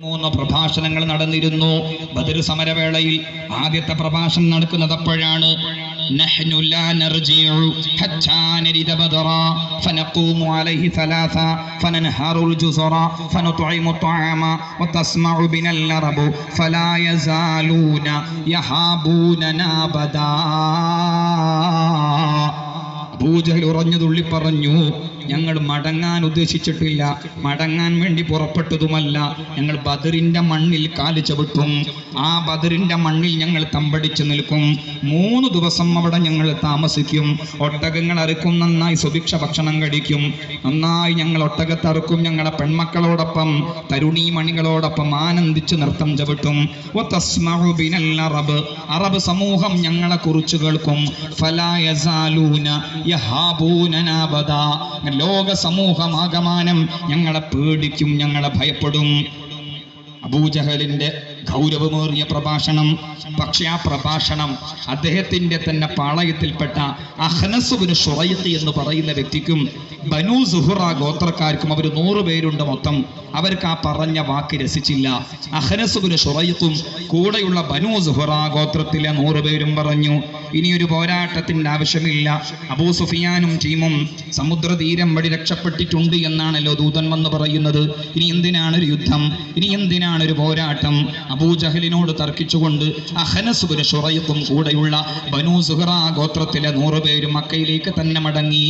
മൂന്ന് പ്രഭാഷണങ്ങൾ നടന്നിരുന്നു. ബദർ സമരവേളയിൽ ആദ്യത്തെ പ്രഭാഷണം നടക്കുന്നത് അപ്പോഴാണ്. നഹ്നു ലാ നർജിഉ ഹത്താ നരിദ ബദറ ഫനഖൂമു അലൈഹി സലാസ ഫനൻഹറുൽ ജുസറ ഫനുത്ഇമു ത്വഅമ വതസ്മഉ ബിനൽ അറബു ഫലാ യസാലൂന യഹാബൂനനാ ബദാ. അബൂജഹൽ ഉറഞ്ഞു തുള്ളി പറഞ്ഞു, ഞങ്ങൾ മടങ്ങാൻ ഉദ്ദേശിച്ചിട്ടില്ല, മടങ്ങാൻ വേണ്ടി പുറപ്പെട്ടതുമല്ല. ഞങ്ങൾ ബദറിന്റെ മണ്ണിൽ കാല് ചവിട്ടും, ആ ബദറിന്റെ മണ്ണിൽ ഞങ്ങൾ തമ്പടിച്ചു നിൽക്കും. 3 ദിവസം അവിടെ ഞങ്ങൾ താമസിക്കും. ഒട്ടകങ്ങൾ അറുക്കും, നന്നായി സുഭിക്ഷ ഭക്ഷണം കഴിക്കും, നന്നായി ഞങ്ങൾ ഒട്ടകത്തറുക്കും. ഞങ്ങളെ പെൺമക്കളോടൊപ്പം തരുണീമണികളോടൊപ്പം ആനന്ദിച്ച് നൃത്തം ചവിട്ടും. അറബ് സമൂഹം ഞങ്ങളെ കുറിച്ച് കേൾക്കും. ഫലാ യസാലൂന യഹാബൂനനാ ബദാ. ലോക സമൂഹമാകമാനം ഞങ്ങളെ പേടിക്കും, ഞങ്ങളെ ഭയപ്പെടും. അബൂജഹലിന്റെ ഗൗരവമേറിയ പ്രഭാഷണം. പക്ഷെ ആ പ്രഭാഷണം അദ്ദേഹത്തിന്റെ തന്നെ പാളയത്തിൽപ്പെട്ട അഹ്നസ് ഇബ്നു ശുറൈഖ് എന്ന് പറയുന്ന വ്യക്തിക്കും ബനൂ സുഹ്റ ഗോത്രക്കാർക്കും, അവർ 100 പേരുണ്ട് മൊത്തം, അവർക്ക് ആ പറഞ്ഞ വാക്ക് രസിച്ചില്ല. അഹ്നസ് ഇബ്നു ശുറൈഖും കൂടെയുള്ള ബനൂ സുഹ്റ ഗോത്രത്തിലെ 100 പേരും പറഞ്ഞു, ഇനിയൊരു പോരാട്ടത്തിന്റെ ആവശ്യമില്ല. അബൂ സുഫിയാനും ടീമും സമുദ്രതീരം വഴി രക്ഷപ്പെട്ടിട്ടുണ്ട് എന്നാണല്ലോ ദൂതൻ വന്ന് പറയുന്നത്. ഇനി എന്തിനാണൊരു യുദ്ധം, ഇനി എന്തിനാണൊരു പോരാട്ടം? അബൂജഹലിനോട് തർക്കിച്ചുകൊണ്ട് അഹ്നസ് ഇബ്നു ശുറൈഖും കൂടെയുള്ള ബനൂ സുഹ്റ ഗോത്രത്തിലെ 100 പേരും മക്കയിലേക്ക് തന്നെ മടങ്ങി.